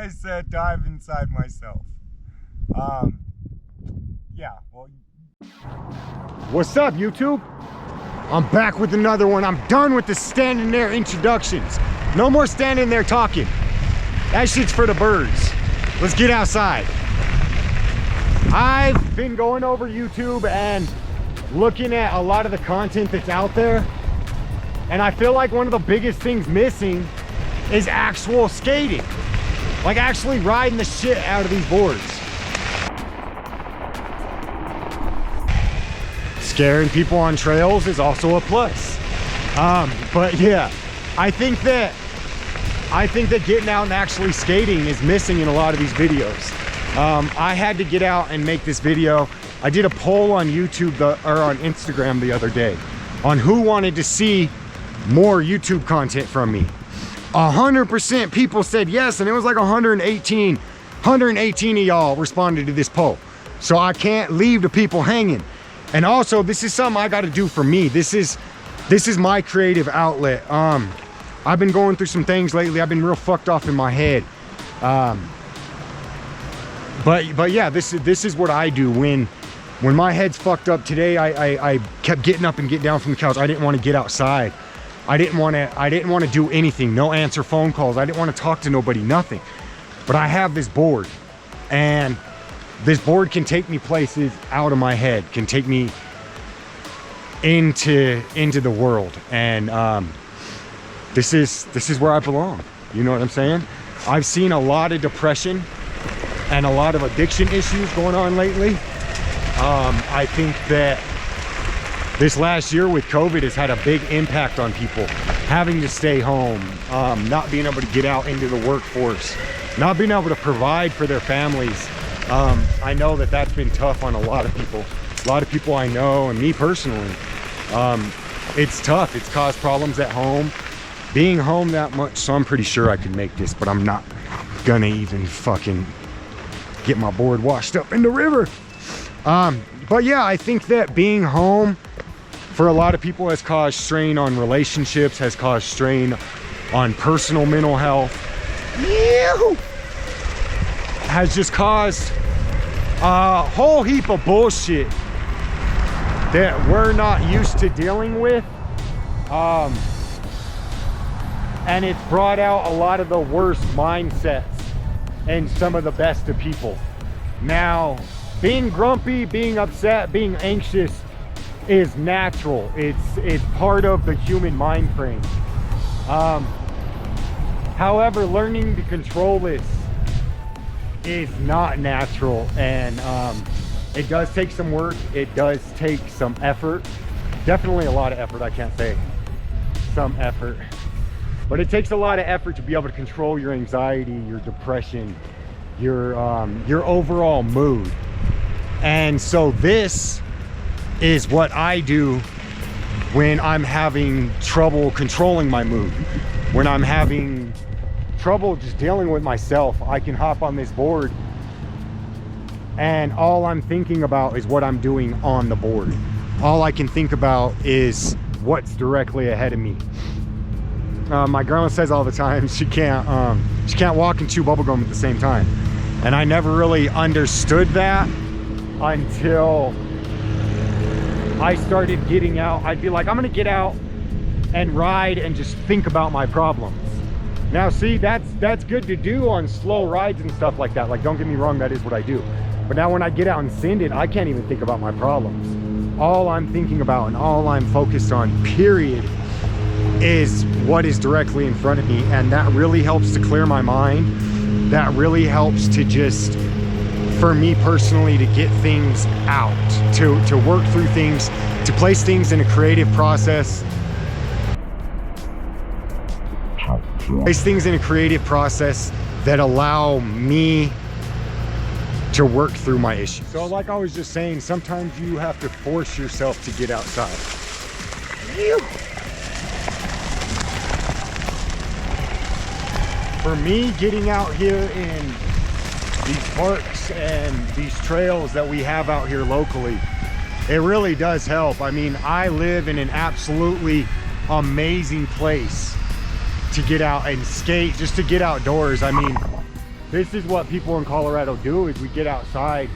I said dive inside myself. Yeah, well. What's up, YouTube? I'm back with another one. I'm done with the standing there introductions. No more standing there talking. That shit's for the birds. Let's get outside. I've been going over YouTube and looking at a lot of the content that's out there, and I feel like one of the biggest things missing is actual skating. Like actually riding the shit out of these boards. Scaring people on trails is also a plus. But yeah, I think that getting out and actually skating is missing in a lot of these videos. I had to get out and make this video. I did a poll on YouTube or on Instagram the other day on who wanted to see more YouTube content from me. 100% people said yes, and it was like 118 of y'all responded to this poll. So I can't leave the people hanging. And also, this is something I got to do for me. This is my creative outlet. I've been going through some things lately. I've been real fucked off in my head. But yeah, this is what I do when my head's fucked up. Today, I kept getting up and getting down from the couch. I didn't want to get outside. I didn't want to do anything. No answer phone calls. I didn't want to talk to nobody, nothing. But I have this board, and this board can take me places out of my head, can take me into the world. And this is where I belong. You know what I'm saying? I've seen a lot of depression and a lot of addiction issues going on lately. I think that this last year with COVID has had a big impact on people. Having to stay home, not being able to get out into the workforce, not being able to provide for their families. I know that that's been tough on a lot of people I know, and me personally. It's tough. It's caused problems at home, being home that much. So I'm pretty sure I can make this, but I'm not gonna even fucking get my board washed up in the river. But yeah, I think that being home for a lot of people has caused strain on relationships, has caused strain on personal mental health. Has just caused a whole heap of bullshit that we're not used to dealing with. And it's brought out a lot of the worst mindsets in some of the best of people. Now, being grumpy, being upset, being anxious is natural. It's part of the human mind frame. However, learning to control this is not natural, and it does take some work. It does take some effort. Definitely a lot of effort. I can't say some effort, but it takes a lot of effort to be able to control your anxiety, your depression, your overall mood. And so this is what I do when I'm having trouble controlling my mood, when I'm having trouble just dealing with myself. I can hop on this board, and all I'm thinking about is what I'm doing on the board. All I can think about is what's directly ahead of me. My grandma says all the time she can't walk and chew bubblegum at the same time, and I never really understood that until I started getting out. I'd be like, I'm gonna get out and ride and just think about my problems. Now see, that's good to do on slow rides and stuff like that. Like, don't get me wrong, that is what I do. But now when I get out and send it, I can't even think about my problems. All I'm thinking about and all I'm focused on, period, is what is directly in front of me. And that really helps to clear my mind. That really helps to just, for me personally, to get things out, to work through things, to place things in a creative process. Place things in a creative process that allow me to work through my issues. So like I was just saying, sometimes you have to force yourself to get outside. For me, getting out here in these parks and these trails that we have out here locally, it really does help. I mean, I live in an absolutely amazing place to get out and skate, just to get outdoors. I mean, this is what people in Colorado do, is we get outside.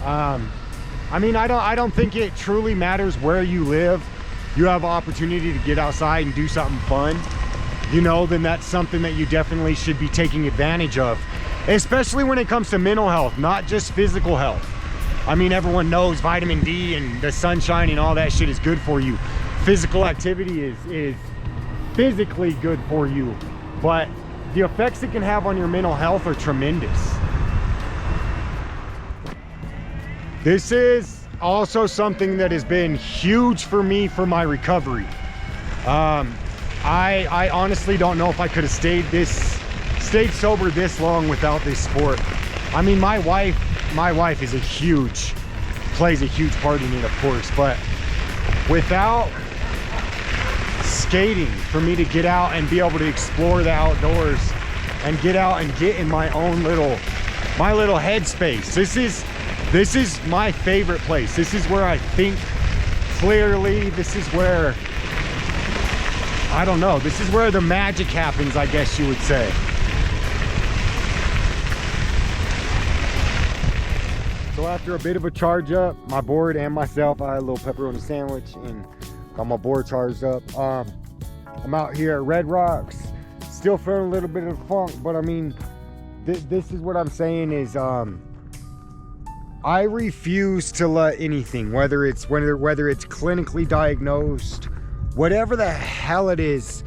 I mean, I don't think it truly matters where you live. You have an opportunity to get outside and do something fun, you know, then that's something that you definitely should be taking advantage of, especially when it comes to mental health, not just physical health. I mean, everyone knows vitamin D and the sunshine and all that shit is good for you. Physical activity is physically good for you, but the effects it can have on your mental health are tremendous. This is also something that has been huge for me for my recovery. I honestly don't know if I could have stayed sober this long without this sport. I mean, my wife is plays a huge part in it, of course, but without skating, for me to get out and be able to explore the outdoors and get out and get in my own little headspace. This is my favorite place. This is where I think clearly. This is where, I don't know, this is where the magic happens, I guess you would say. So after a bit of a charge up, my board and myself, I had a little pepperoni sandwich and got my board charged up. I'm out here at Red Rocks, still feeling a little bit of the funk, but I mean, this is what I'm saying is, I refuse to let anything, whether it's clinically diagnosed, whatever the hell it is,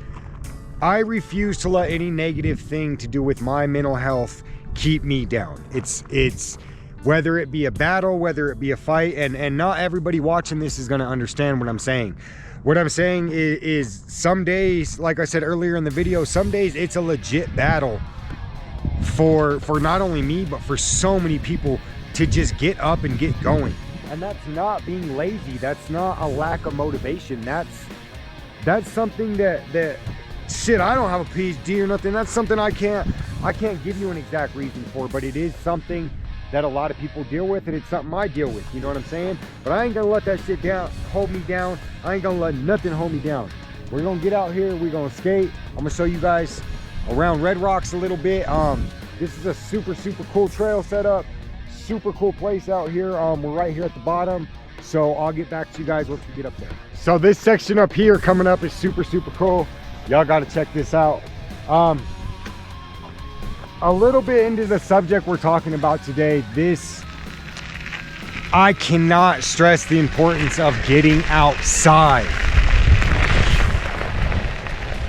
I refuse to let any negative thing to do with my mental health keep me down. It's whether it be a battle, whether it be a fight, and not everybody watching this is going to understand what I'm saying. What I'm saying is some days, like I said earlier in the video, some days it's a legit battle for not only me, but for so many people to just get up and get going. And that's not being lazy. That's not a lack of motivation. That's something that shit, I don't have a PhD or nothing. That's something I can't give you an exact reason for, but it is something that a lot of people deal with, and it's something I deal with, you know what I'm saying? But I ain't gonna let that shit hold me down. I ain't gonna let nothing hold me down. We're gonna get out here, we're gonna skate. I'm gonna show you guys around Red Rocks a little bit. This is a super cool trail setup. Super cool place out here. We're right here at the bottom, so I'll get back to you guys once we get up there. So this section up here coming up is super cool. Y'all got to check this out. A little bit into the subject we're talking about today. I cannot stress the importance of getting outside.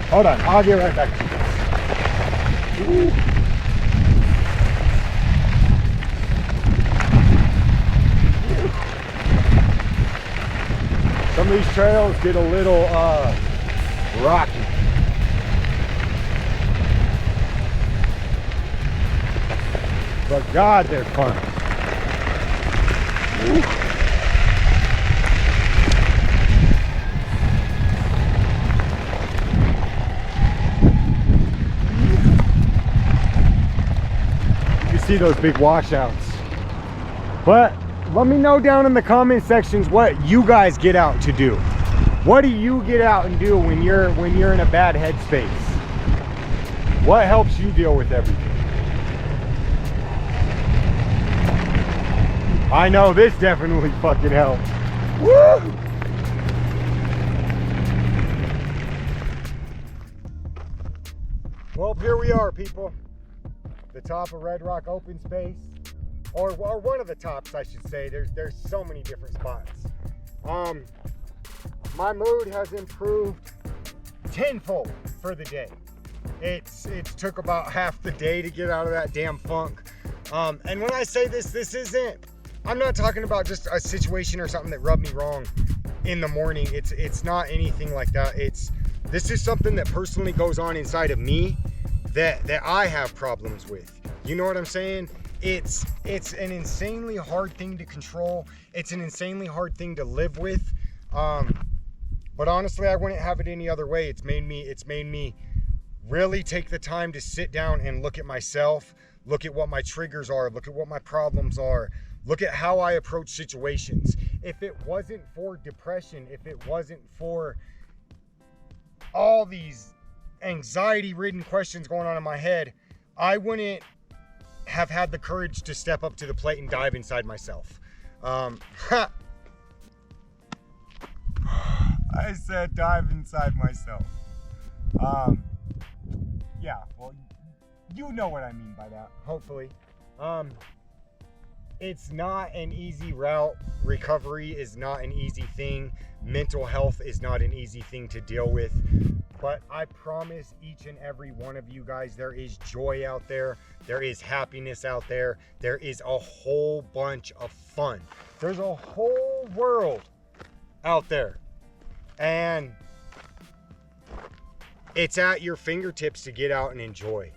Hold on, I'll get right back to you guys. Ooh. Some of these trails get a little rocky. But God, they're fun. Ooh. You see those big washouts. But let me know down in the comment sections what you guys get out to do. What do you get out and do when you're in a bad headspace? What helps you deal with everything? I know this definitely fucking helps. Woo! Well, here we are, people. The top of Red Rock open space. Or one of the tops, I should say. There's so many different spots. My mood has improved tenfold for the day. It took about half the day to get out of that damn funk. And when I say this isn't, I'm not talking about just a situation or something that rubbed me wrong in the morning. It's not anything like that. This is something that personally goes on inside of me that I have problems with. You know what I'm saying? It's an insanely hard thing to control. It's an insanely hard thing to live with. But honestly, I wouldn't have it any other way. It's made me really take the time to sit down and look at myself, look at what my triggers are, look at what my problems are, look at how I approach situations. If it wasn't for depression, if it wasn't for all these anxiety-ridden questions going on in my head, I wouldn't have had the courage to step up to the plate and dive inside myself. I said dive inside myself. Yeah, well, you know what I mean by that, hopefully. It's not an easy route. Recovery is not an easy thing. Mental health is not an easy thing to deal with. But I promise each and every one of you guys, there is joy out there. There is happiness out there. There is a whole bunch of fun. There's a whole world out there. And it's at your fingertips to get out and enjoy.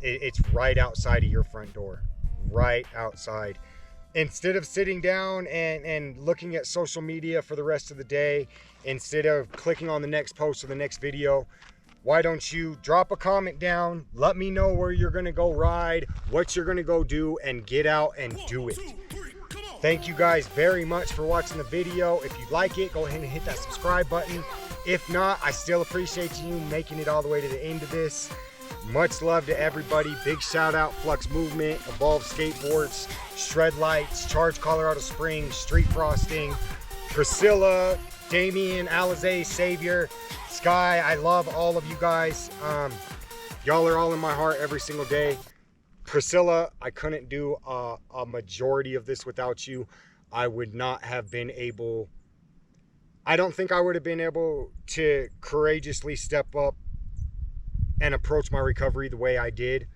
It's right outside of your front door. Right outside. Instead of sitting down and looking at social media for the rest of the day, instead of clicking on the next post or the next video, why don't you drop a comment down, let me know where you're gonna go ride, what you're gonna go do, and get out and do it. Thank you guys very much for watching the video. If you like it, go ahead and hit that subscribe button. If not, I still appreciate you making it all the way to the end of this. Much love to everybody. Big shout out Flux Movement, Evolve Skateboards, Shred Lights, Charge Colorado Springs, Street Frosting, Priscilla, Damien, Alizé, Savior, Sky. I love all of you guys. Y'all are all in my heart every single day. Priscilla, I couldn't do a majority of this without you. I would not have been able, I don't think I would have been able to courageously step up and approach my recovery the way I did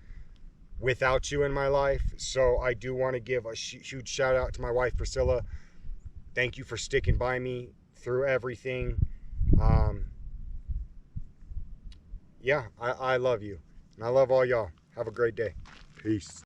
without you in my life. So I do want to give a huge shout out to my wife, Priscilla. Thank you for sticking by me through everything. Yeah, I love you. And I love all y'all. Have a great day. Peace.